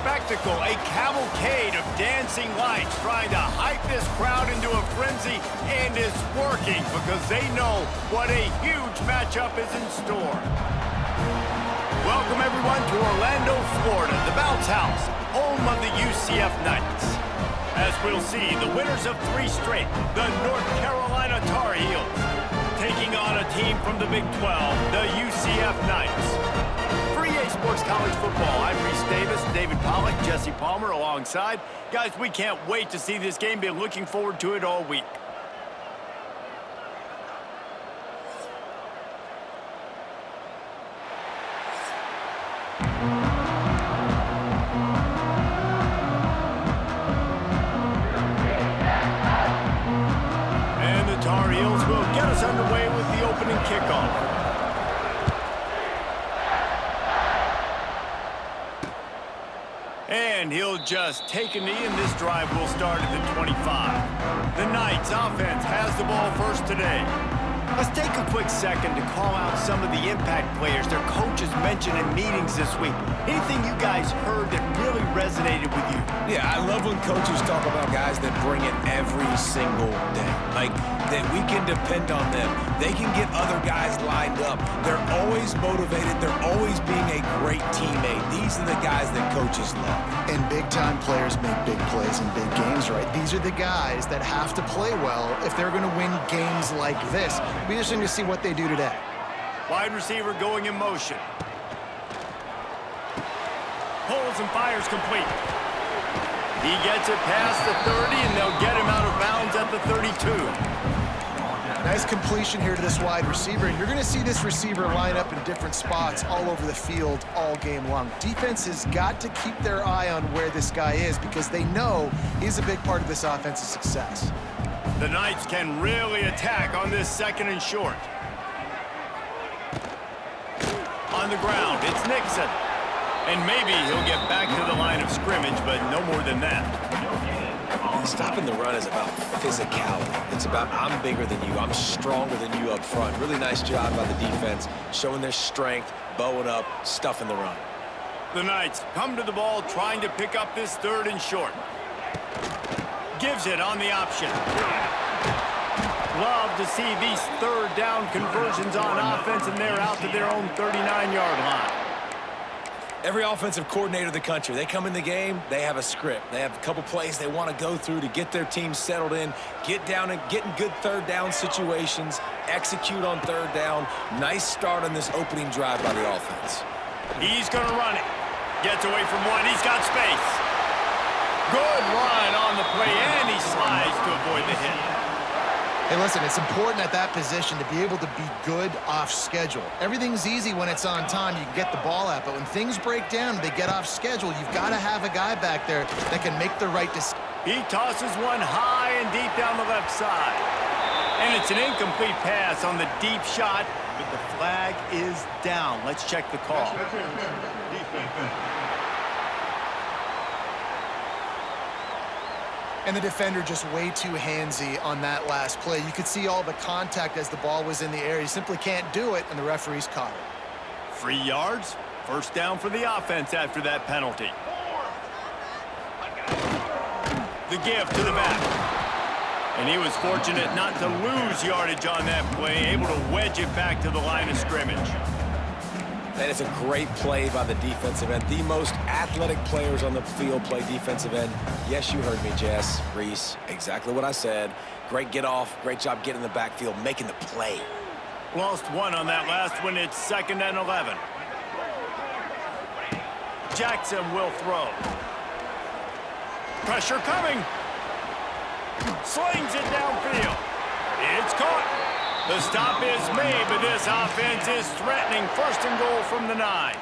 spectacle, a cavalcade of dancing lights trying to hype this crowd into a frenzy, and it's working because they know what a huge matchup is in store. Welcome everyone to Orlando, Florida, the bounce house, home of the UCF Knights. As we'll see, the winners of 3 straight, the North Carolina Tar Heels, taking on a team from the Big 12, the UCF Knights. For EA Sports College Football, I'm Reese Davis, David Pollack, Jesse Palmer alongside. Guys, we can't wait to see this game. Been looking forward to it all week. And the Tar Heels will get us underway with the opening kickoff. And he'll just take a knee, and this drive will start at the 25. The Knights offense has the ball first today. Let's take a quick second to call out some of the impact players their coaches mentioned in meetings this week. Anything you guys heard that really resonated with you? Yeah, I love when coaches talk about guys that bring it every single day. Like, that we can depend on them. They can get other guys lined up. They're always motivated. They're always being a great teammate. These are the guys that coaches love. And big-time players make big plays in big games, right? These are the guys that have to play well if they're going to win games like this. It'll be interesting to see what they do today. Wide receiver going in motion. Pulls and fires complete. He gets it past the 30, and they'll get him out of bounds at the 32. Nice completion here to this wide receiver, and you're going to see this receiver line up in different spots all over the field all game long. Defense has got to keep their eye on where this guy is because they know he's a big part of this offense's success. The Knights can really attack on this second and short. On the ground, it's Nixon. And maybe he'll get back to the line of scrimmage, but no more than that. Stopping the run is about physicality. It's about I'm bigger than you, I'm stronger than you up front. Really nice job by the defense, showing their strength, bowing up, stuffing the run. The Knights come to the ball trying to pick up this third and short. Gives it on the option. Love to see these third down conversions on offense, and they're out to their own 39-yard line. Every offensive coordinator in the country, they come in the game, they have a script. They have a couple plays they want to go through to get their team settled in, get down and get in good third down situations, execute on third down. Nice start on this opening drive by the offense. He's going to run it. Gets away from one. He's got space. Good run on the play, and he slides to avoid the hit. Hey, listen, it's important at that position to be able to be good off schedule. Everything's easy when it's on time. You can get the ball out, but when things break down, they get off schedule. You've got to have a guy back there that can make the right decision. He tosses one high and deep down the left side. And it's an incomplete pass on the deep shot, but the flag is down. Let's check the call. And the defender just way too handsy on that last play. You could see all the contact as the ball was in the air. He simply can't do it, and the referee's caught it. 3 yards, first down for the offense after that penalty. The give to the back. And he was fortunate not to lose yardage on that play, able to wedge it back to the line of scrimmage. That is a great play by the defensive end. The most athletic players on the field play defensive end. Yes, you heard me, Jess, Reese. Exactly what I said. Great get off. Great job getting in the backfield, making the play. Lost one on that last one. It's 2nd and 11. Jackson will throw. Pressure coming. Slings it downfield. It's caught. The stop is made, but this offense is threatening. 1st and goal from the 9.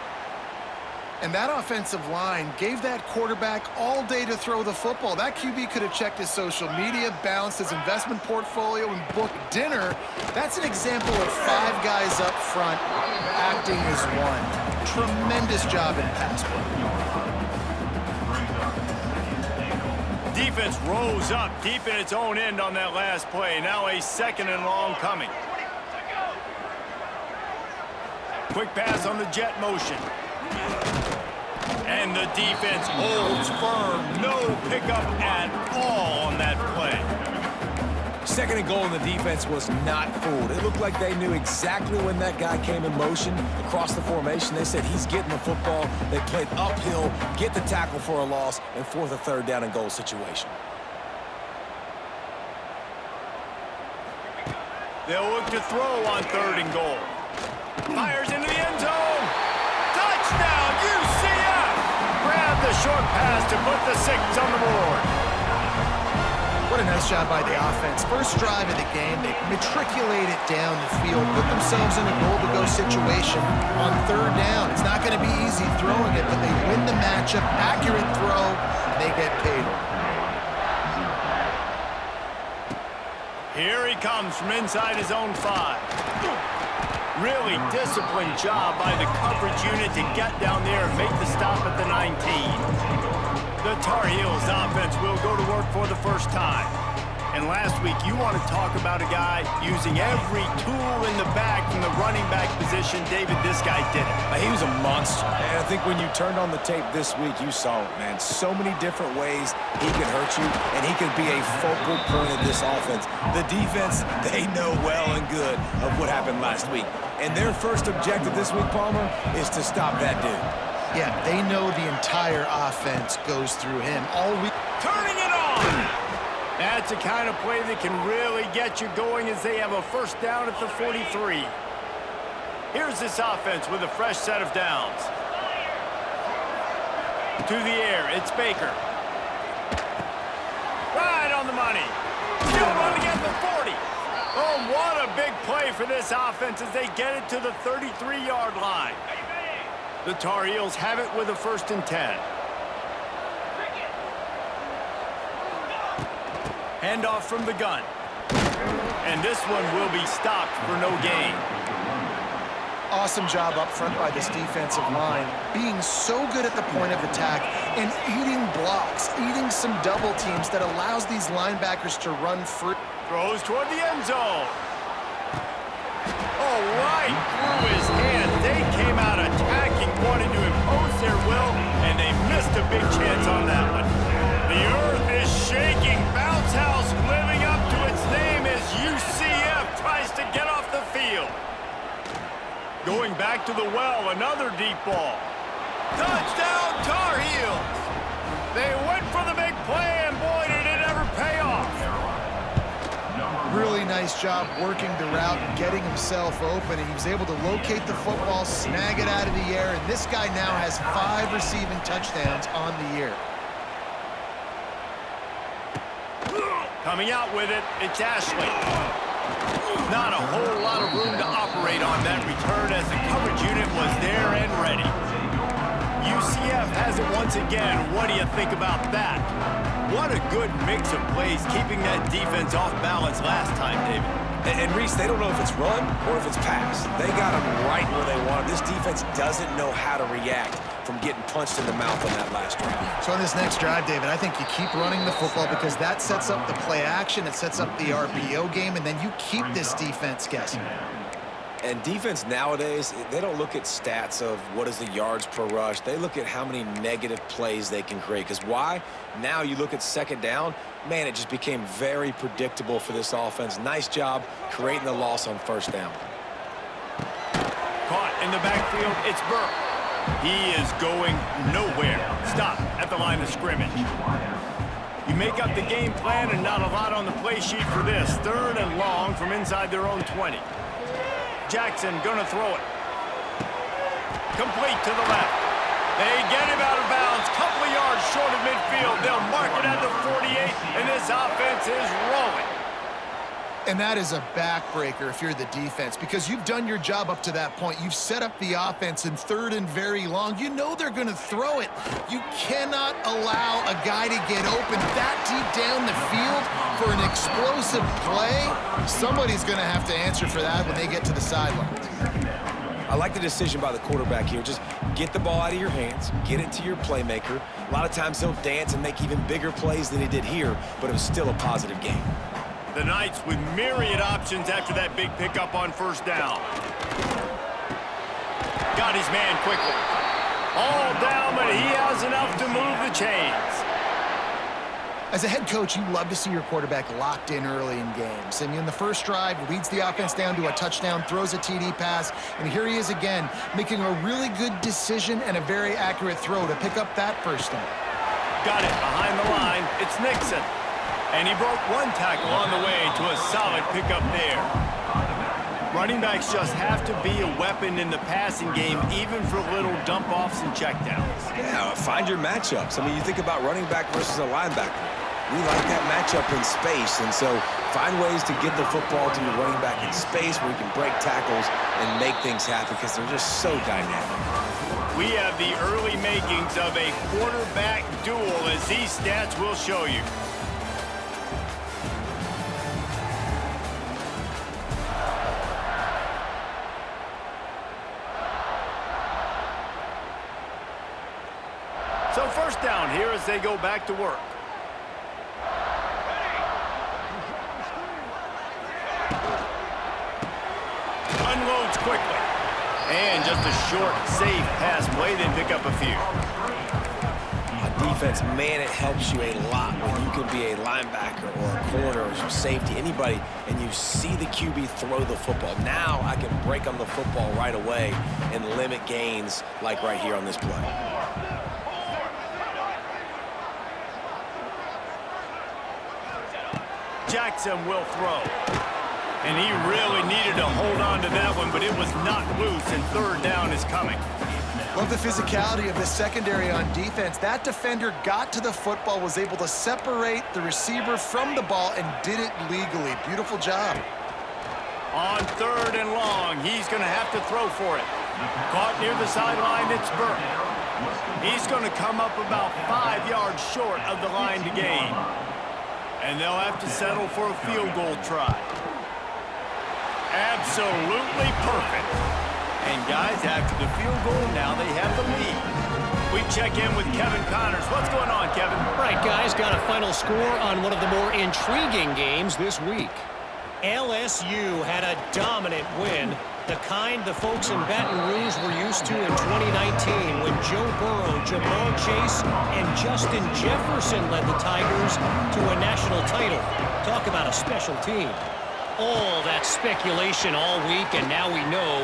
And that offensive line gave that quarterback all day to throw the football. That QB could have checked his social media, balanced his investment portfolio, and booked dinner. That's an example of 5 guys up front acting as one. Tremendous job in pass play. Defense rose up deep in its own end on that last play. Now a 2nd and long coming. Quick pass on the jet motion. And the defense holds firm. No pickup at all on that play. Second and goal, and the defense was not fooled. It looked like they knew exactly when that guy came in motion across the formation. They said he's getting the football. They played uphill, get the tackle for a loss, and force a third down and goal situation. They'll look to throw on third and goal. Fires into the end zone. Touchdown, UCF! Grab the short pass to put the 6 on the board. What a nice job by the offense. First drive of the game, they matriculate it down the field, put themselves in a goal-to-go situation on third down. It's not going to be easy throwing it, but they win the matchup. Accurate throw, they get paid. Here he comes from inside his own 5. Really disciplined job by the coverage unit to get down there and make the stop at the 19. The Tar Heels offense will go to work for the first time. And last week, you want to talk about a guy using every tool in the bag from the running back position. David, this guy did it. He was a monster. And I think when you turned on the tape this week, you saw it, man. So many different ways he can hurt you, and he can be a focal point of this offense. The defense, they know well and good of what happened last week. And their first objective this week, Palmer, is to stop that dude. Yeah, they know the entire offense goes through him all week. Turning it on! That's the kind of play that can really get you going as they have a first down at the 43. Here's this offense with a fresh set of downs. To the air, it's Baker. Right on the money. Still running at the 40. Oh, what a big play for this offense as they get it to the 33-yard line. The Tar Heels have it with a 1st and 10. Handoff from the gun. And this one will be stopped for no gain. Awesome job up front by this defensive line, being so good at the point of attack and eating blocks, eating some double teams that allows these linebackers to run free. Throws toward the end zone. Oh, right through his hand. They came out attacking, wanting to impose their will, and they missed a big chance on that one. The earth is shaking. Bounce House living up to its name as UCF tries to get off the field. Going back to the well, another deep ball. Touchdown, Tar Heels! They went for the big play, and boy, did it ever pay off. Really nice job working the route and getting himself open, and he was able to locate the football, snag it out of the air, and this guy now has 5 receiving touchdowns on the year. Coming out with it, it's Ashley. Not a whole lot of room to operate on that return as the coverage unit was there and ready. UCF has it once again. What do you think about that? What a good mix of plays, keeping that defense off balance last time, David. And Reese, they don't know if it's run or if it's pass. They got them right where they want them. This defense doesn't know how to react from getting punched in the mouth on that last drive. So on this next drive, David, I think you keep running the football because that sets up the play action, it sets up the RPO game, and then you keep this defense guessing. And defense nowadays, they don't look at stats of what is the yards per rush. They look at how many negative plays they can create. Because why? Now you look at second down, man, it just became very predictable for this offense. Nice job creating the loss on first down. Caught in the backfield, it's Burke. He is going nowhere. Stop at the line of scrimmage. You make up the game plan and not a lot on the play sheet for this. 3rd and long from inside their own 20. Jackson gonna throw it. Complete to the left. They get him out of bounds. Couple of yards short of midfield. They'll mark it at the 48, and this offense is rolling. And that is a backbreaker if you're the defense because you've done your job up to that point. You've set up the offense in 3rd and very long. You know they're going to throw it. You cannot allow a guy to get open that deep down the field for an explosive play. Somebody's going to have to answer for that when they get to the sidelines. I like the decision by the quarterback here. Just get the ball out of your hands, get it to your playmaker. A lot of times he'll dance and make even bigger plays than he did here, but it was still a positive game. The Knights with myriad options after that big pickup on first down. Got his man quickly. All down, but but he has enough to move the chains. As a head coach, you love to see your quarterback locked in early in games. And in the first drive, leads the offense down to a touchdown, throws a TD pass, and here he is again, making a really good decision and a very accurate throw to pick up that first down. Got it behind the line. It's Nixon. And he broke one tackle on the way to a solid pickup there. Running backs just have to be a weapon in the passing game, even for little dump-offs and checkdowns. Yeah, find your matchups. I mean, you think about running back versus a linebacker. We like that matchup in space, and so find ways to get the football to your running back in space where you can break tackles and make things happen because they're just so dynamic. We have the early makings of a quarterback duel, as these stats will show you. So first down here as they go back to work. Unloads quickly. And just a short, safe pass play, then pick up a few. On defense, man, it helps you a lot when you can be a linebacker or a corner or a safety, anybody, and you see the QB throw the football. Now I can break on the football right away and limit gains like right here on this play. Jackson will throw. And he really needed to hold on to that one, but it was not loose, and third down is coming. Love the physicality of the secondary on defense. That defender got to the football, was able to separate the receiver from the ball, and did it legally. Beautiful job. On third and long, he's going to have to throw for it. Caught near the sideline, it's Burke. He's going to come up about 5 yards short of the line to gain. And they'll have to settle for a field goal try. Absolutely perfect. And guys, after the field goal, now they have the lead. We check in with Kevin Connors. What's going on, Kevin? Right, guys, got a final score on one of the more intriguing games this week. LSU had a dominant win, the kind the folks in Baton Rouge were used to in 2019 when Joe Burrow, Jamar Chase, and Justin Jefferson led the Tigers to a national title. Talk about a special team. All that speculation all week, and now we know.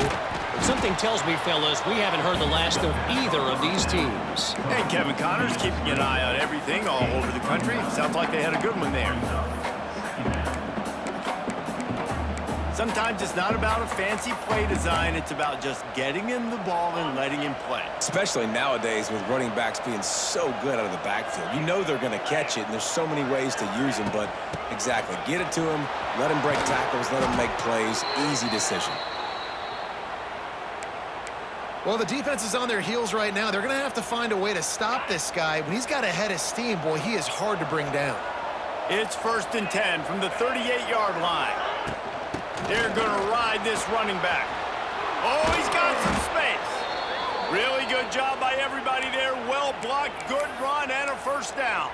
But something tells me, fellas, we haven't heard the last of either of these teams. Hey, Kevin Connors, keeping an eye on everything all over the country. Sounds like they had a good one there. Sometimes it's not about a fancy play design. It's about just getting him the ball and letting him play. Especially nowadays with running backs being so good out of the backfield. You know they're going to catch it, and there's so many ways to use them, but exactly. Get it to him, let him break tackles, let him make plays. Easy decision. Well, the defense is on their heels right now. They're going to have to find a way to stop this guy. When he's got a head of steam, boy, he is hard to bring down. It's 1st and 10 from the 38-yard line. They're going to ride this running back. Oh, he's got some space. Really good job by everybody there. Well blocked, good run, and a first down.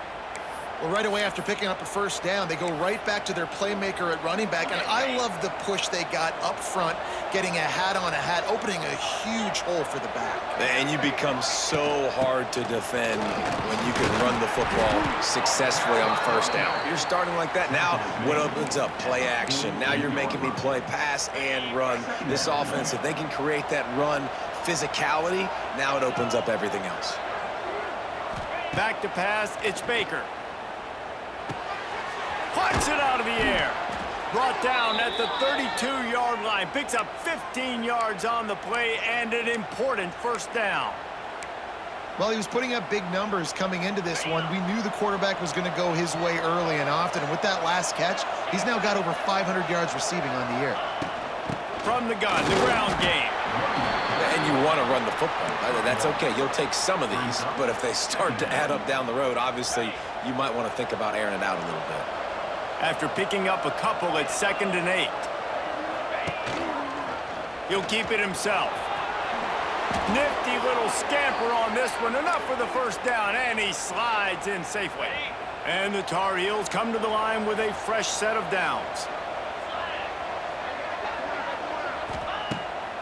Well, right away after picking up a first down, they go right back to their playmaker at running back. And I love the push they got up front, getting a hat on a hat, opening a huge hole for the back. And you become so hard to defend when you can run the football successfully on first down. You're starting like that. Now, what opens up? Play action. Now you're making me play pass and run. This offense, if they can create that run physicality, now it opens up everything else. Back to pass, it's Baker. Punts it out of the air. Brought down at the 32-yard line. Picks up 15 yards on the play and an important first down. Well, he was putting up big numbers coming into this one. We knew the quarterback was going to go his way early and often. And with that last catch, he's now got over 500 yards receiving on the year. From the gun, the ground game. And you want to run the football. That's okay. You'll take some of these. But if they start to add up down the road, obviously, you might want to think about airing it out a little bit. After picking up a couple at 2nd and 8. He'll keep it himself. Nifty little scamper on this one. Enough for the first down, and he slides in safely. And the Tar Heels come to the line with a fresh set of downs.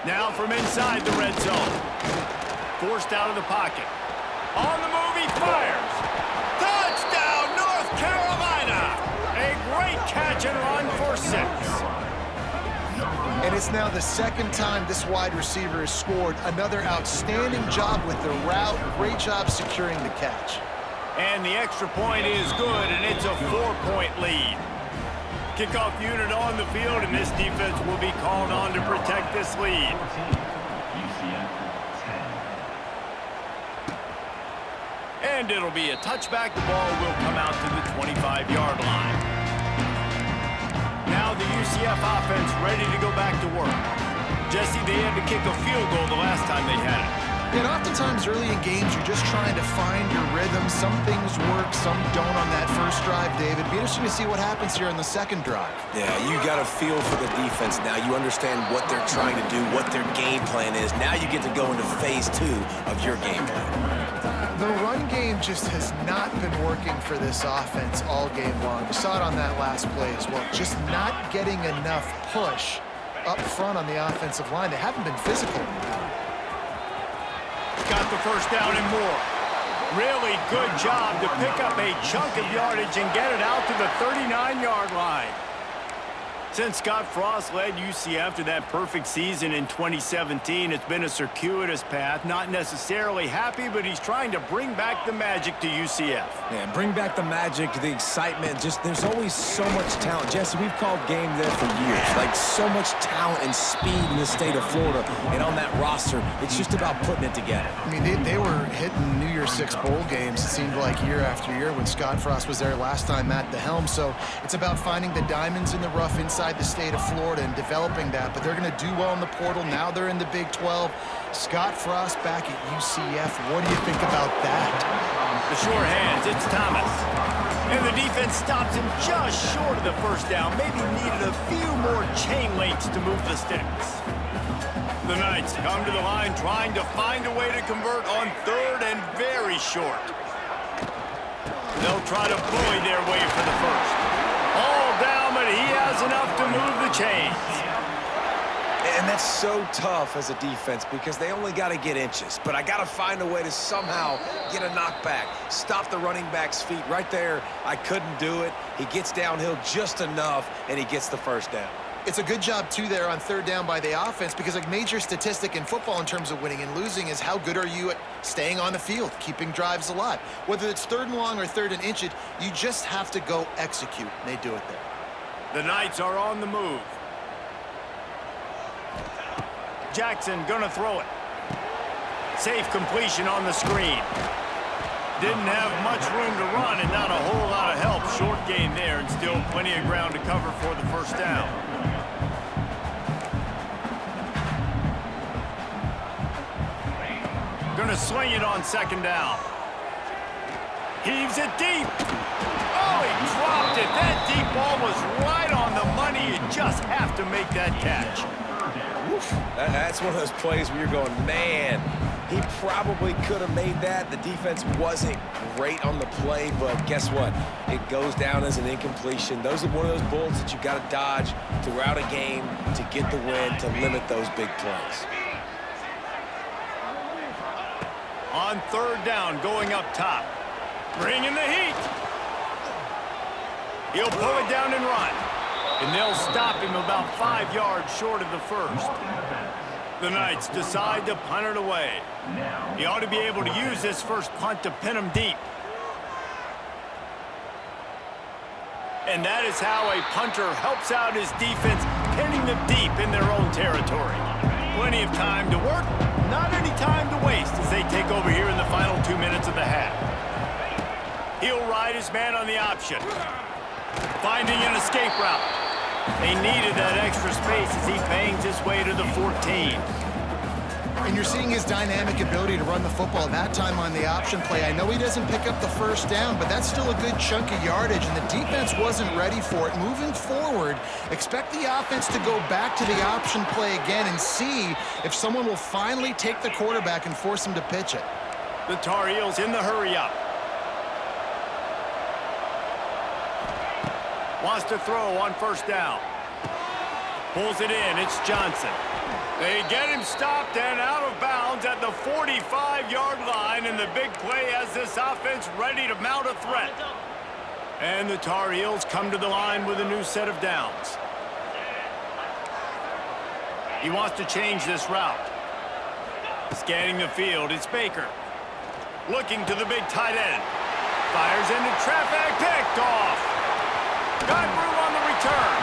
Now from inside the red zone. Forced out of the pocket. On the move, he fires. Touchdown, North Carolina! A great catch and run for 6. And it's now the second time this wide receiver has scored. Another outstanding job with the route. Great job securing the catch. And the extra point is good, and it's a 4-point lead. Kickoff unit on the field, and this defense will be called on to protect this lead. And it'll be a touchback. The ball will come out to the 25-yard line. Now the UCF offense ready to go back to work. Jesse, they had to kick a field goal the last time they had it. And oftentimes early in games, you're just trying to find your rhythm. Some things work, some don't on that first drive, David. Be interesting to see what happens here on the second drive. Yeah, you got a feel for the defense now. You understand what they're trying to do, what their game plan is. Now you get to go into phase 2 of your game plan. The run game just has not been working for this offense all game long. We saw it on that last play as well. Just not getting enough push up front on the offensive line. They haven't been physical. Got the first down and more. Really good job to pick up a chunk of yardage and get it out to the 39-yard line. Since Scott Frost led UCF to that perfect season in 2017, it's been a circuitous path. Not necessarily happy, but he's trying to bring back the magic to UCF. Yeah, bring back the magic, the excitement. Just there's always so much talent. Jesse, we've called game there for years. Like so much talent and speed in the state of Florida. And on that roster, it's just about putting it together. I mean, they were hitting New Year's Six bowl games, it seemed like, year after year when Scott Frost was there last time at the helm. So it's about finding the diamonds in the rough inside the state of Florida and developing that. But they're going to do well in the portal. Now they're in the Big 12. Scott Frost back at UCF. What do you think about that? The sure hands, it's Thomas. And the defense stops him just short of the first down. Maybe needed a few more chain links to move the sticks. The Knights come to the line trying to find a way to convert on third and very short. They'll try to bully their way for the first. All down, but he has enough to move the chains. And that's so tough as a defense because they only got to get inches. But I got to find a way to somehow get a knockback, stop the running back's feet. Right there, I couldn't do it. He gets downhill just enough, and he gets the first down. It's a good job, too, there on third down by the offense because a major statistic in football in terms of winning and losing is how good are you at staying on the field, keeping drives alive. Whether it's third and long or third and inch, you just have to go execute, and they do it there. The Knights are on the move. Jackson gonna throw it. Safe completion on the screen. Didn't have much room to run and not a whole lot of help. Short gain there and still plenty of ground to cover for the first down. Gonna swing it on second down. Heaves it deep. Oh, he dropped it. That deep ball was right on the money. You just have to make that catch. That's one of those plays where you're going, man, he probably could have made that. The defense wasn't great on the play, but guess what? It goes down as an incompletion. Those are one of those bullets that you got to dodge throughout a game to get the win, to limit those big plays. On third down, going up top. Bringing the heat. He'll pull it down and run. And they'll stop him about 5 yards short of the first. The Knights decide to punt it away. He ought to be able to use this first punt to pin him deep. And that is how a punter helps out his defense, pinning them deep in their own territory. Plenty of time to work, not any time to waste as they take over here in the final 2 minutes of the half. He'll ride his man on the option. Finding an escape route. They needed that extra space as he bangs his way to the 14. And you're seeing his dynamic ability to run the football that time on the option play. I know he doesn't pick up the first down, but that's still a good chunk of yardage, and the defense wasn't ready for it. Moving forward, expect the offense to go back to the option play again and see if someone will finally take the quarterback and force him to pitch it. The Tar Heels in the hurry-up. Wants to throw on first down. Pulls it in. It's Johnson. They get him stopped and out of bounds. downs at the 45-yard line, and the big play has this offense ready to mount a threat. And the Tar Heels come to the line with a new set of downs. He wants to change this route. Scanning the field, it's Baker. Looking to the big tight end. Fires into traffic, picked off. Got room on the return.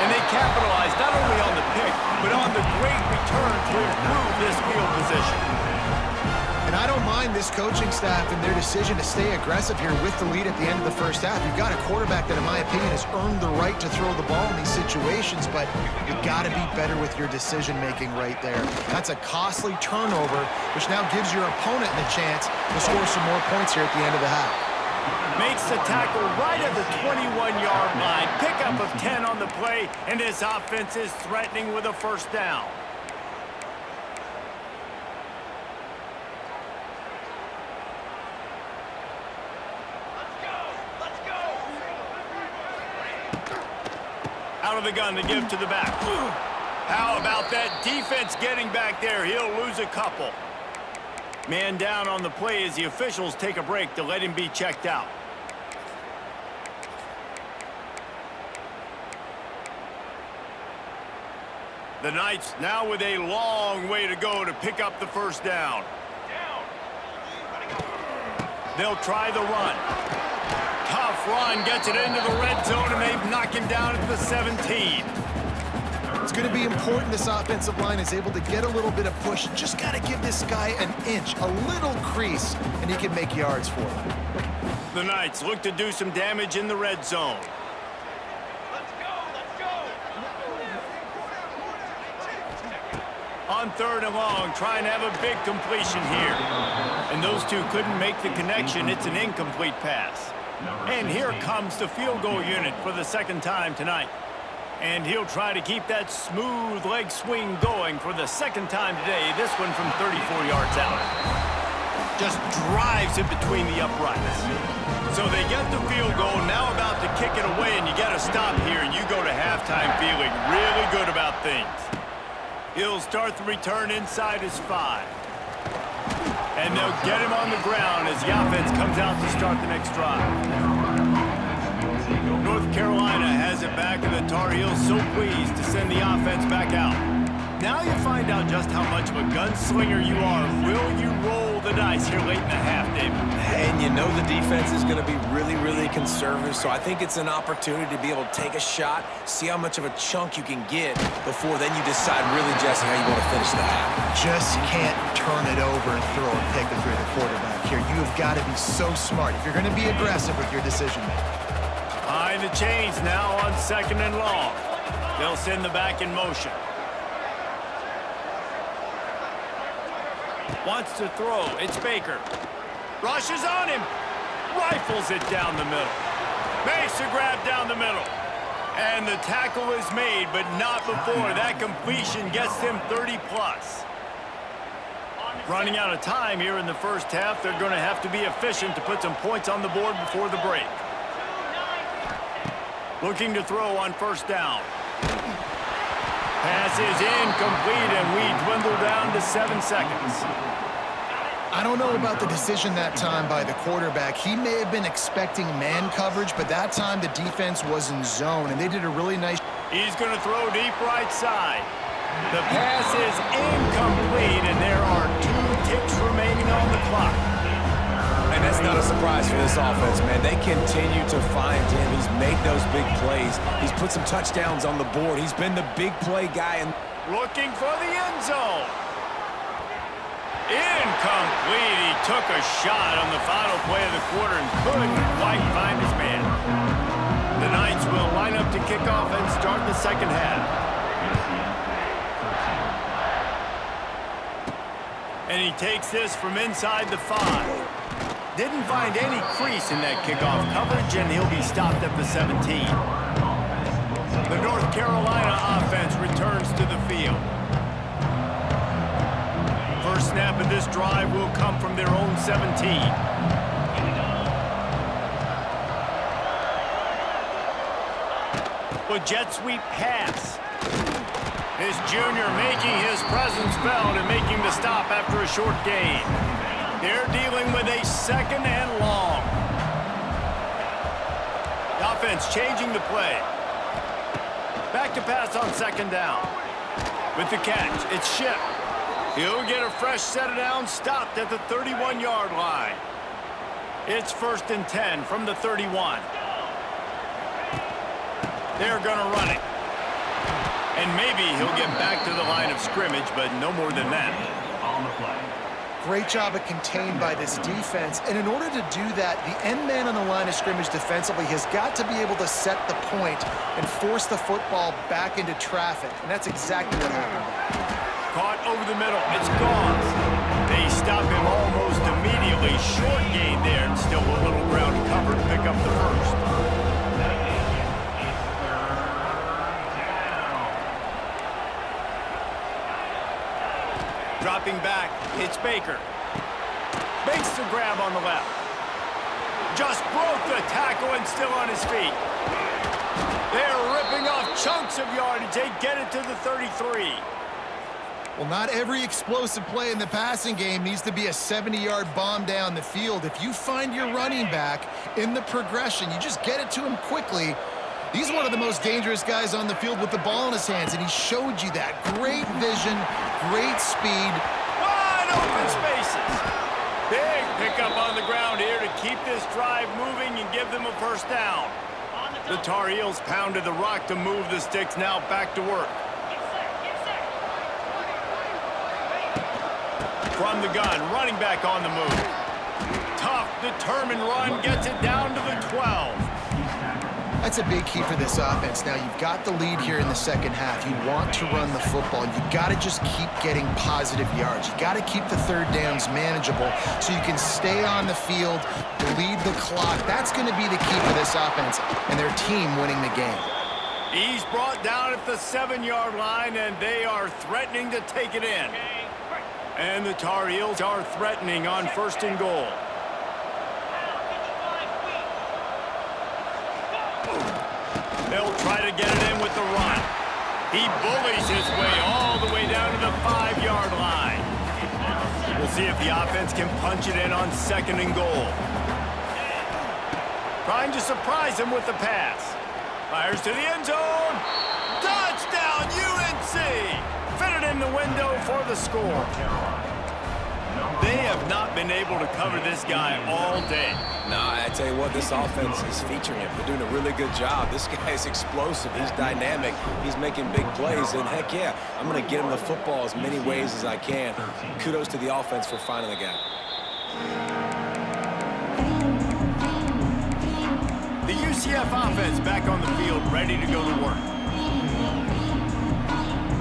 And they capitalized not only on the pick, but on the great return to improve this field position. And I don't mind this coaching staff and their decision to stay aggressive here with the lead at the end of the first half. You've got a quarterback that, in my opinion, has earned the right to throw the ball in these situations, but you've got to be better with your decision-making right there. That's a costly turnover, which now gives your opponent the chance to score some more points here at the end of the half. Makes the tackle right at the 21-yard line. Pickup of 10 on the play, and his offense is threatening with a first down. Out of the gun to give to the back. How about that defense getting back there? He'll lose a couple. Man down on the play as the officials take a break to let him be checked out. The Knights now with a long way to go to pick up the first down. They'll try the run. Tough run, gets it into the red zone, and they knock him down at the 17. It's going to be important this offensive line is able to get a little bit of push. Just got to give this guy an inch, a little crease, and he can make yards for them. The Knights look to do some damage in the red zone. On third and long, trying to have a big completion here. And those two couldn't make the connection. It's an incomplete pass. And here comes the field goal unit for the second time tonight. And he'll try to keep that smooth leg swing going for the second time today. This one from 34 yards out. Just drives it between the uprights. So they get the field goal, now about to kick it away, and you got to stop here, and you go to halftime feeling really good about things. He'll start the return inside his 5. And they'll get him on the ground as the offense comes out to start the next drive. North Carolina has it back, and the Tar Heels so pleased to send the offense back out. Now you find out just how much of a gunslinger you are. Will you roll the dice here late in the half, David? And you know the defense is going to be really, really conservative, so I think it's an opportunity to be able to take a shot, see how much of a chunk you can get before then you decide really, Jesse, how you want to finish the half. Just can't turn it over and throw a pick if you're the quarterback here. You've got to be so smart if you're going to be aggressive with your decision-making. Behind the chains now on second and long. They'll send the back in motion. Wants to throw. It's Baker. Rushes on him. Rifles it down the middle. Makes a grab down the middle. And the tackle is made, but not before. That completion gets them 30-plus. Running out of time here in the first half. They're going to have to be efficient to put some points on the board before the break. Looking to throw on first down. Pass is incomplete, and we dwindle down to 7 seconds. I don't know about the decision that time by the quarterback. He may have been expecting man coverage, but that time the defense was in zone, and they did a really nice... He's going to throw deep right side. The pass is incomplete, and there are 2 ticks remaining on the clock. And that's not a surprise for this offense, man. They continue to find him. He's made those big plays. He's put some touchdowns on the board. He's been the big play guy. And looking for the end zone. Incomplete. He took a shot on the final play of the quarter and couldn't quite find his man. The Knights will line up to kick off and start the second half. And he takes this from inside the 5. Didn't find any crease in that kickoff coverage, and he'll be stopped at the 17. The North Carolina offense returns to the field. First snap of this drive will come from their own 17. A jet sweep pass. His junior making his presence felt and making the stop after a short gain. They're dealing with a 2nd and long. The offense changing the play. Back to pass on 2nd down. With the catch, it's Ship. He'll get a fresh set of downs stopped at the 31-yard line. It's 1st and 10 from the 31. They're going to run it. And maybe he'll get back to the line of scrimmage, but no more than that. Great job of contained by this defense. And in order to do that, the end man on the line of scrimmage defensively has got to be able to set the point and force the football back into traffic. And that's exactly what happened. Caught over the middle. It's gone. They stop him almost immediately. Short gain there, and still a little ground covered to pick up the first. Dropping back, it's Baker. Makes the grab on the left. Just broke the tackle and still on his feet. They're ripping off chunks of yardage. They get it to the 33. Well, not every explosive play in the passing game needs to be a 70-yard bomb down the field. If you find your running back in the progression, you just get it to him quickly. He's one of the most dangerous guys on the field with the ball in his hands, and he showed you that. Great vision, great speed. Wide open spaces. Big pickup on the ground here to keep this drive moving and give them a 1st down. The Tar Heels pounded the rock to move the sticks, now back to work. From the gun, running back on the move. Tough, determined run, gets it down to the 12. That's a big key for this offense. Now, you've got the lead here in the 2nd half. You want to run the football. You got to just keep getting positive yards. You got to keep the 3rd downs manageable so you can stay on the field, bleed the clock. That's going to be the key for this offense and their team winning the game. He's brought down at the 7-yard line, and they are threatening to take it in. And the Tar Heels are threatening on 1st and goal. They'll try to get it in with the run. He bullies his way all the way down to the 5-yard line. We'll see if the offense can punch it in on 2nd and goal. Trying to surprise him with the pass. Fires to the end zone. Touchdown, UNC! Fitted in the window for the score. They have not been able to cover this guy all day. No, I tell you what, this offense is featuring him. They're doing a really good job. This guy is explosive. He's dynamic. He's making big plays. And heck yeah, I'm going to get him the football as many ways as I can. Kudos to the offense for finding the gap. The UCF offense back on the field, ready to go to work.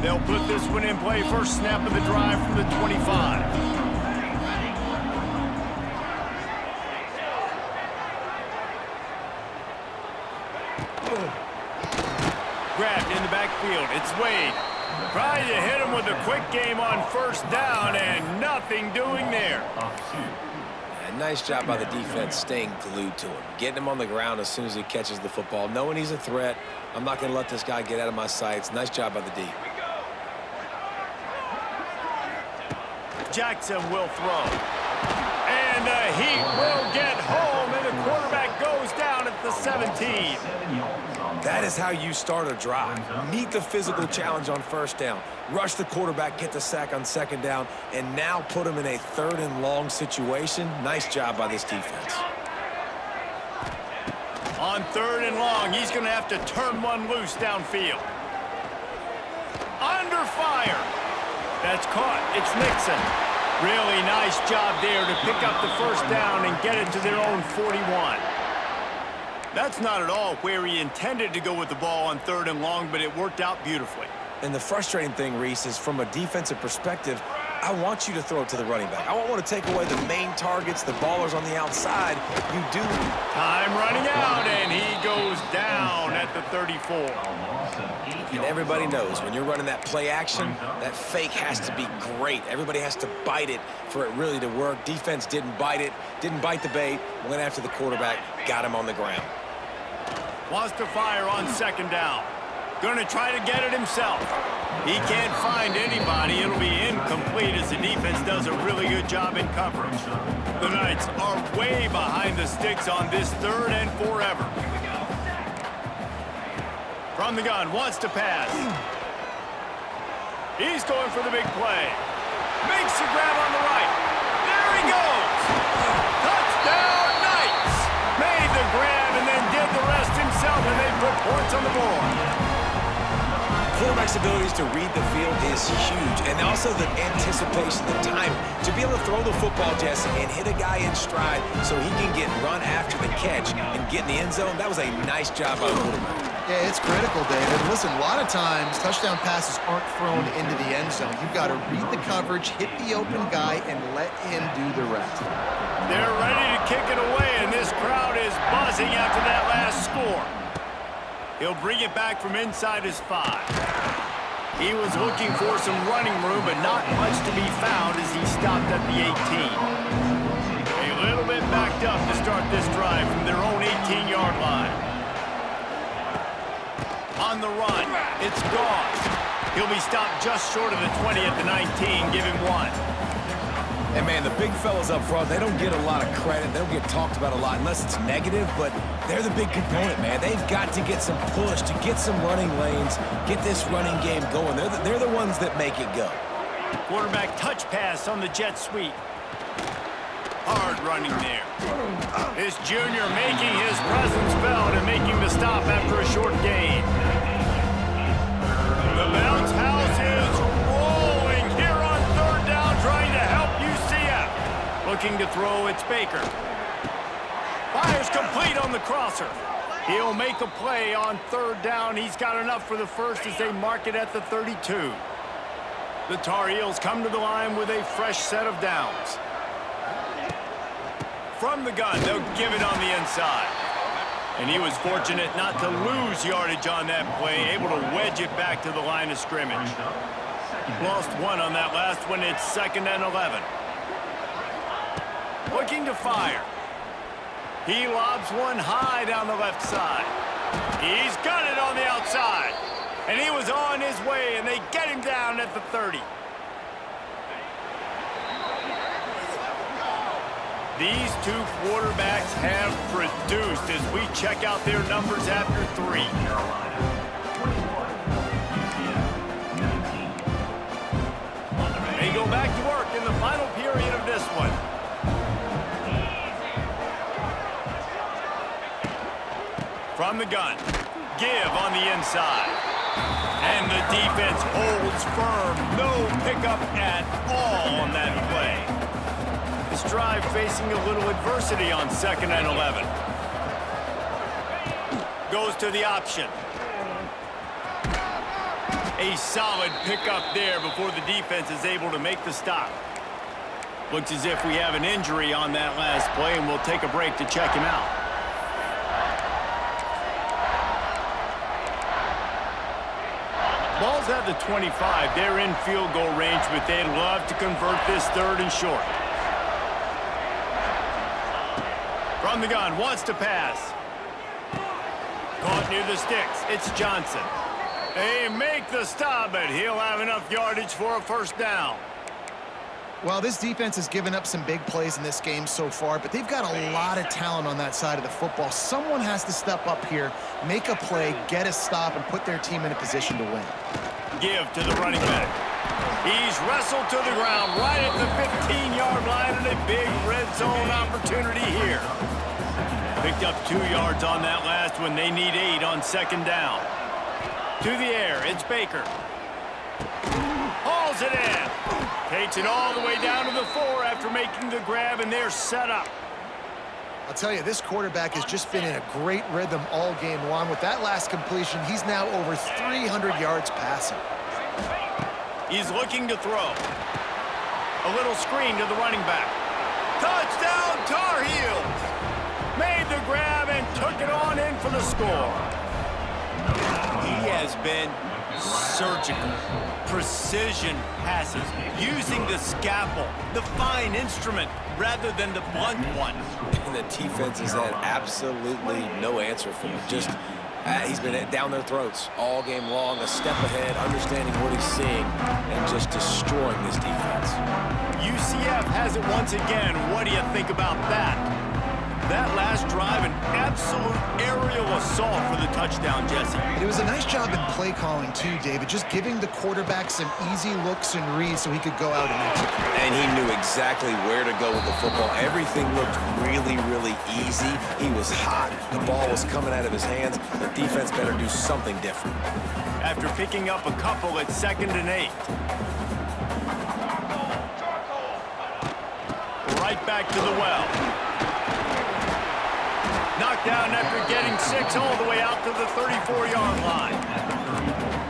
They'll put this one in play. First snap of the drive from the 25. Grabbed in the backfield. It's Wade. Trying to hit him with a quick game on 1st down, and nothing doing there. Yeah, nice job by the defense staying glued to him. Getting him on the ground as soon as he catches the football. Knowing he's a threat, I'm not going to let this guy get out of my sights. Nice job by the D. Jackson will throw. And the Heat will get home, and the quarterback goes down at the 17. That is how you start a drive. Meet the physical challenge on 1st down. Rush the quarterback, get the sack on 2nd down, and now put him in a 3rd and long situation. Nice job by this defense. On 3rd and long, he's going to have to turn one loose downfield. Under fire. That's caught. It's Nixon. Really nice job there to pick up the 1st down and get it to their own 41. That's not at all where he intended to go with the ball on 3rd and long, but it worked out beautifully. And the frustrating thing, Reese, is from a defensive perspective, I want you to throw it to the running back. I don't want to take away the main targets, the ballers on the outside. You do. Time running out, and he goes down at the 34. And everybody knows when you're running that play action, that fake has to be great. Everybody has to bite it for it really to work. Defense didn't bite it, didn't bite the bait, went after the quarterback, got him on the ground. Wants to fire on 2nd down. Going to try to get it himself. He can't find anybody. It'll be incomplete as the defense does a really good job in coverage. The Knights are way behind the sticks on this third and forever. From the gun, wants to pass. He's going for the big play. Makes the grab on the right. There he goes. Touchdown, Knights. Made the grab and then did the rest himself, and they put points on the board. Quarterback's abilities to read the field is huge, and also the anticipation, the time to be able to throw the football, Jesse, and hit a guy in stride so he can get run after the catch and get in the end zone. That was a nice job by the quarterback. Yeah, it's critical, David. Listen, a lot of times touchdown passes aren't thrown into the end zone. You've got to read the coverage, hit the open guy, and let him do the rest. They're ready to kick it away, and this crowd is buzzing after that last score. He'll bring it back from inside his 5. He was looking for some running room, but not much to be found as he stopped at the 18. A little bit backed up to start this drive from their own 18-yard line. On the run, it's gone. He'll be stopped just short of the 20 at the 19, give him 1. And, man, the big fellas up front, they don't get a lot of credit. They don't get talked about a lot unless it's negative, but they're the big component, man. They've got to get some push, to get some running lanes, get this running game going. They're the ones that make it go. Quarterback touch pass on the jet sweep. Hard running there. This junior making his presence felt and making the stop after a short gain. The bounce house is rolling here on third down, trying to help UCF. Looking to throw, it's Baker. Fires complete on the crosser. He'll make a play on third down. He's got enough for the first as they mark it at the 32. The Tar Heels come to the line with a fresh set of downs. From the gun, they'll give it on the inside. And he was fortunate not to lose yardage on that play, able to wedge it back to the line of scrimmage. Lost 1 on that last one. It's 2nd and 11. Looking to fire. He lobs one high down the left side. He's got it on the outside. And he was on his way, and they get him down at the 30. These two quarterbacks have produced as we check out their numbers after 3. They go back to work in the final period of this one. From the gun, give on the inside. And the defense holds firm. No pickup at all on that play. This drive facing a little adversity on 2nd and 11. Goes to the option. A solid pickup there before the defense is able to make the stop. Looks as if we have an injury on that last play, and we'll take a break to check him out. Ball's at the 25. They're in field goal range, but they'd love to convert this 3rd and short. From the gun, wants to pass. Caught near the sticks. It's Johnson. They make the stop, but he'll have enough yardage for a first down. Well, this defense has given up some big plays in this game so far, but they've got a lot of talent on that side of the football. Someone has to step up here, make a play, get a stop, and put their team in a position to win. Give to the running back. He's wrestled to the ground right at the 15-yard line, and a big red zone opportunity here. Picked up 2 yards on that last one. They need 8 on 2nd down. To the air, it's Baker. Hauls it in. Takes it all the way down to the 4 after making the grab, and they're set up. I'll tell you, this quarterback has just been in a great rhythm all game long. With that last completion, he's now over 300 yards passing. He's looking to throw. A little screen to the running back. Touchdown, Tar Heels! Made the grab and took it on in for the score. He has been surgical, precision passes, using the scalpel, the fine instrument, rather than the blunt one. And the defense has had absolutely no answer for him. Just, he's been down their throats all game long, a step ahead, understanding what he's seeing, and just destroying this defense. UCF has it once again. What do you think about that? That last drive, an absolute aerial assault for the touchdown, Jesse. It was a nice job in play calling, too, David, just giving the quarterback some easy looks and reads so he could go out and execute. And he knew exactly where to go with the football. Everything looked really, really easy. He was hot. The ball was coming out of his hands. The defense better do something different. After picking up a couple at 2nd and 8. Right back to the well. Knocked down after getting 6 all the way out to the 34-yard line.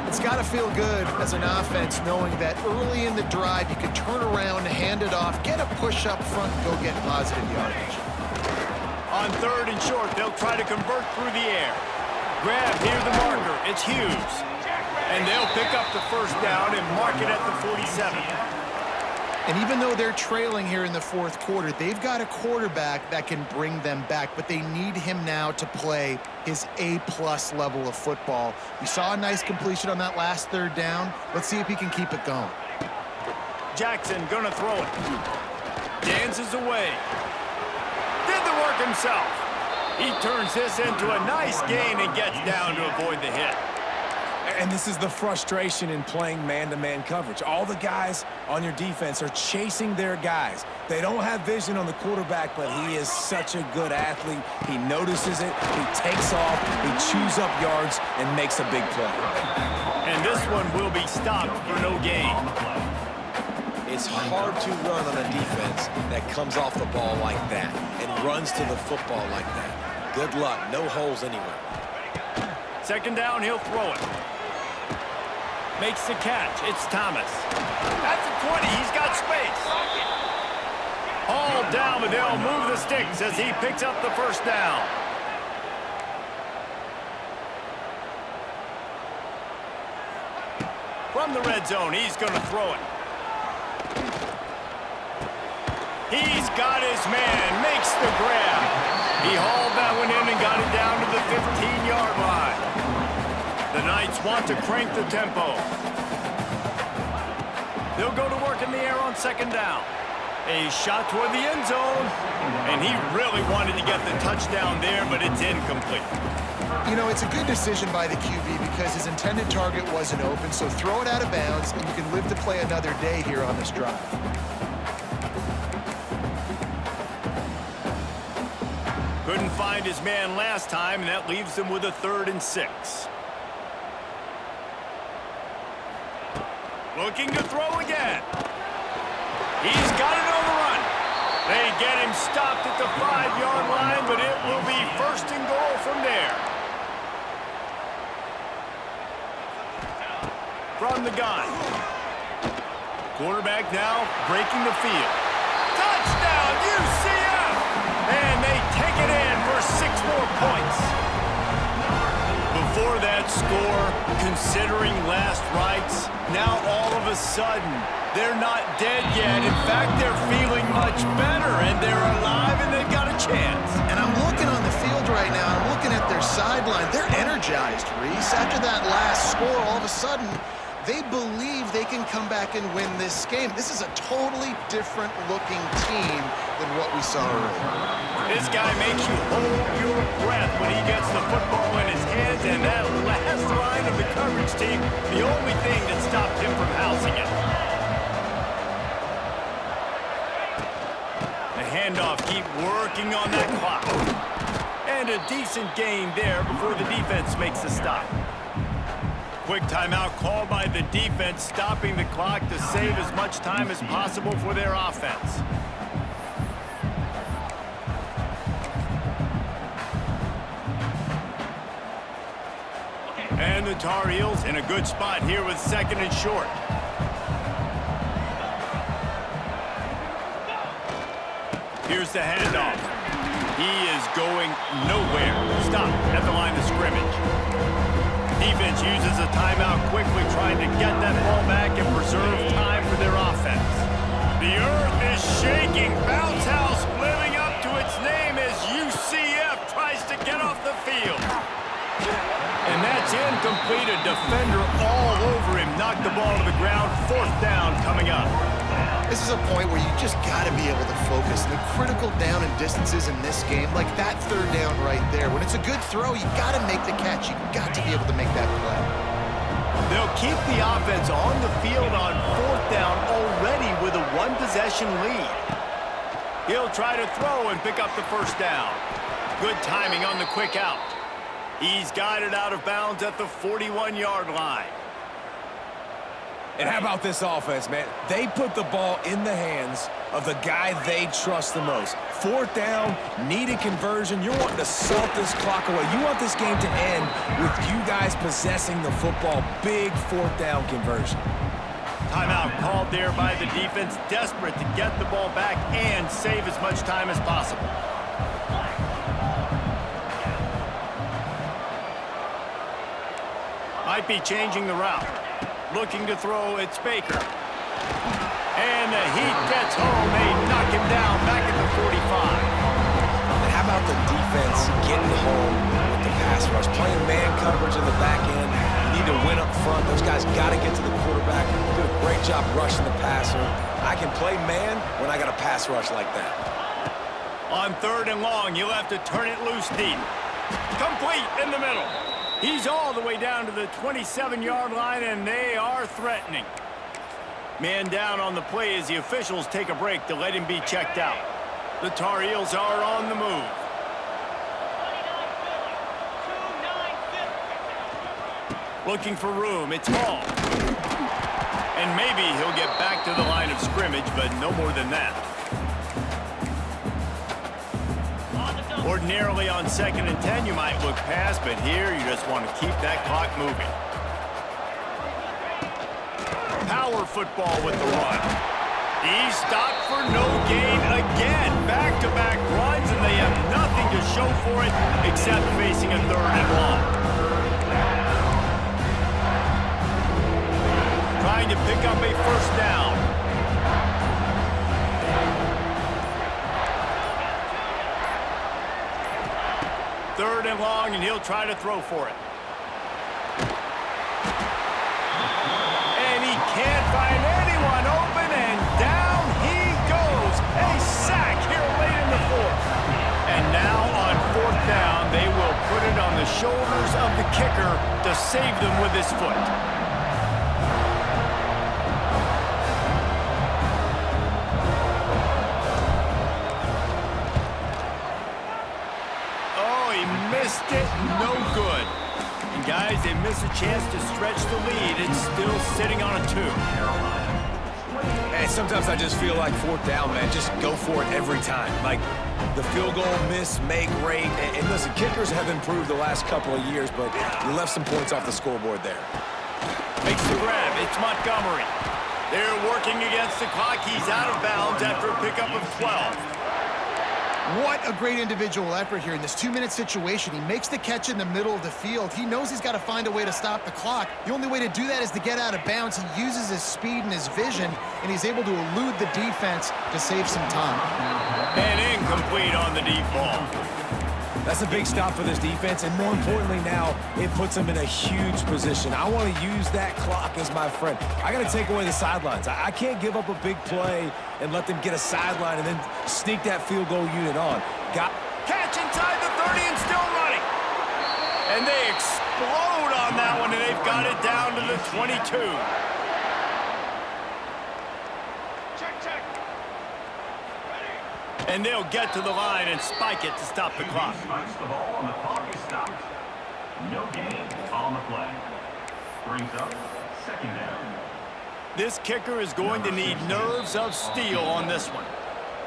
It's got to feel good as an offense knowing that early in the drive you can turn around, hand it off, get a push up front, and go get positive yardage. On 3rd and short, they'll try to convert through the air. Grab near the marker. It's Hughes. And they'll pick up the 1st down and mark it at the 47. And even though they're trailing here in the 4th quarter, they've got a quarterback that can bring them back, but they need him now to play his A-plus level of football. We saw a nice completion on that last 3rd down. Let's see if he can keep it going. Jackson gonna throw it. Dances away. Did the work himself. He turns this into a nice gain and gets down to avoid the hit. And this is the frustration in playing man-to-man coverage. All the guys on your defense are chasing their guys. They don't have vision on the quarterback, but he is such a good athlete. He notices it, he takes off, he chews up yards, and makes a big play. And this one will be stopped for no gain. It's hard to run on a defense that comes off the ball like that and runs to the football like that. Good luck, no holes anywhere. 2nd down, he'll throw it. Makes the catch. It's Thomas. That's a 20. He's got space. Hauled down, but they'll move the sticks as he picks up the 1st down. From the red zone, he's going to throw it. He's got his man. Makes the grab. He hauled that one in and got it down to the 15-yard line. The Knights want to crank the tempo. They'll go to work in the air on 2nd down. A shot toward the end zone. And he really wanted to get the touchdown there, but it's incomplete. You know, it's a good decision by the QB because his intended target wasn't open, so throw it out of bounds, and you can live to play another day here on this drive. Couldn't find his man last time, and that leaves him with a 3rd and 6. Looking to throw again. He's got it on the run. They get him stopped at the 5-yard line, but it will be 1st and goal from there. From the gun. Quarterback now breaking the field. Touchdown, UCF! And they take it in for 6 more points. Before that score, considering last rites, now all of a sudden, they're not dead yet. In fact, they're feeling much better, and they're alive, and they've got a chance. And I'm looking on the field right now, I'm looking at their sideline. They're energized, Reese. After that last score, all of a sudden, they believe they can come back and win this game. This is a totally different-looking team than what we saw earlier. This guy makes you hold your breath when he gets the football in his hands, and that last line of the coverage team, the only thing that stopped him from housing it. The handoff, keep working on that clock. And a decent gain there before the defense makes the stop. Quick timeout called by the defense, stopping the clock to save as much time as possible for their offense. And the Tar Heels in a good spot here with 2nd and short. Here's the handoff. He is going nowhere. Stop at the line of scrimmage. Defense uses a timeout quickly, trying to get that ball back and preserve time for their offense. The earth is shaking. Bounce house living up to its name as UCF tries to get off the field. And that's incomplete. A defender all over him. Knocked the ball to the ground. 4th down coming up. This is a point where you just got to be able to focus. The critical down and distances in this game, like that 3rd down right there. When it's a good throw, you got to make the catch. You got to be able to make that play. They'll keep the offense on the field on 4th down already with a 1-possession lead. He'll try to throw and pick up the 1st down. Good timing on the quick out. He's got it out of bounds at the 41-yard line. And how about this offense, man? They put the ball in the hands of the guy they trust the most. 4th down, needed conversion. You're wanting to salt this clock away. You want this game to end with you guys possessing the football. Big 4th down conversion. Timeout called there by the defense, desperate to get the ball back and save as much time as possible. Might be changing the route. Looking to throw, it's Baker. And the heat gets home. They knock him down back at the 45. And how about the defense getting home with the pass rush? Playing man coverage in the back end. You need to win up front. Those guys got to get to the quarterback. Do a great job rushing the passer. I can play man when I got a pass rush like that. On 3rd and long, you'll have to turn it loose deep. Complete in the middle. He's all the way down to the 27-yard line, and they are threatening. Man down on the play as the officials take a break to let him be checked out. The Tar Heels are on the move. Looking for room, it's Hall. And maybe he'll get back to the line of scrimmage, but no more than that. Ordinarily on 2nd and 10, you might look past, but here you just want to keep that clock moving. Power football with the run. He's stopped for no gain again. Back-to-back runs, and they have nothing to show for it except facing a 3rd and long. Trying to pick up a 1st down. 3rd and long, and he'll try to throw for it. And he can't find anyone open, and down he goes. A sack here late in the 4th. And now on 4th down, they will put it on the shoulders of the kicker to save them with his foot. Missed it, no good. And guys, they miss a chance to stretch the lead. It's still sitting on a 2. And sometimes I just feel like 4th down, man, just go for it every time. Like the field goal miss, make rate. And listen, kickers have improved the last couple of years, but you left some points off the scoreboard there. Makes the grab. It's Montgomery. They're working against the clock. He's out of bounds after a pickup of 12. What a great individual effort here in this 2-minute situation. He makes the catch in the middle of the field. He knows he's got to find a way to stop the clock. The only way to do that is to get out of bounds. He uses his speed and his vision, and he's able to elude the defense to save some time. And incomplete on the deep ball. That's a big stop for this defense, and more importantly now, it puts them in a huge position. I want to use that clock as my friend. I got to take away the sidelines. I can't give up a big play and let them get a sideline and then sneak that field goal unit on. Catch inside the 30 and still running. And they explode on that one, and they've got it down to the 22. And they'll get to the line and spike it to stop the clock. Spikes the ball and the clock is stopped. No gain on the play. Brings up 2nd down. This kicker is going to need nerves of steel on this one.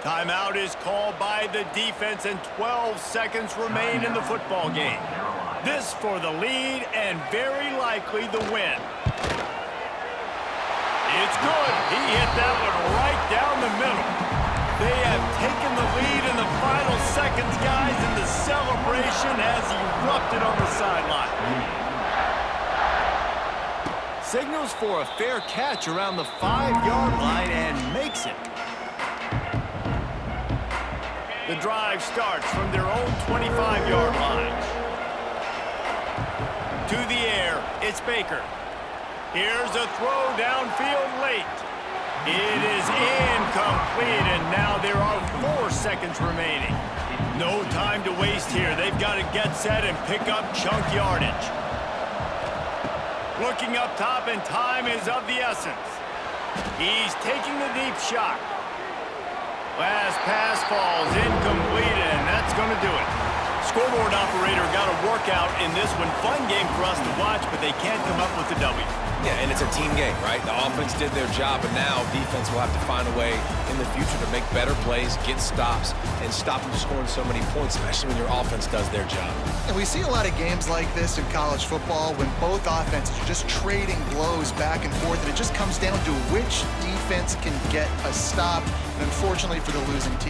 Timeout is called by the defense, and 12 seconds remain in the football game. This for the lead and very likely the win. It's good. He hit that one right down the middle. They have taken the lead in the final seconds, guys, and the celebration has erupted on the sideline. Signals for a fair catch around the 5-yard line and makes it. The drive starts from their own 25-yard line. To the air, it's Baker. Here's a throw downfield late. It is incomplete, and now there are 4 seconds remaining. No time to waste here. They've got to get set and pick up chunk yardage. Looking up top, and time is of the essence. He's taking the deep shot. Last pass falls incomplete, and that's going to do it. Scoreboard operator got a workout in this one. Fun game for us to watch, but they can't come up with the W. Yeah, and it's a team game, right? The offense did their job, and now defense will have to find a way in the future to make better plays, get stops, and stop them scoring so many points, especially when your offense does their job. And we see a lot of games like this in college football when both offenses are just trading blows back and forth, and it just comes down to which defense can get a stop. And unfortunately for the losing team,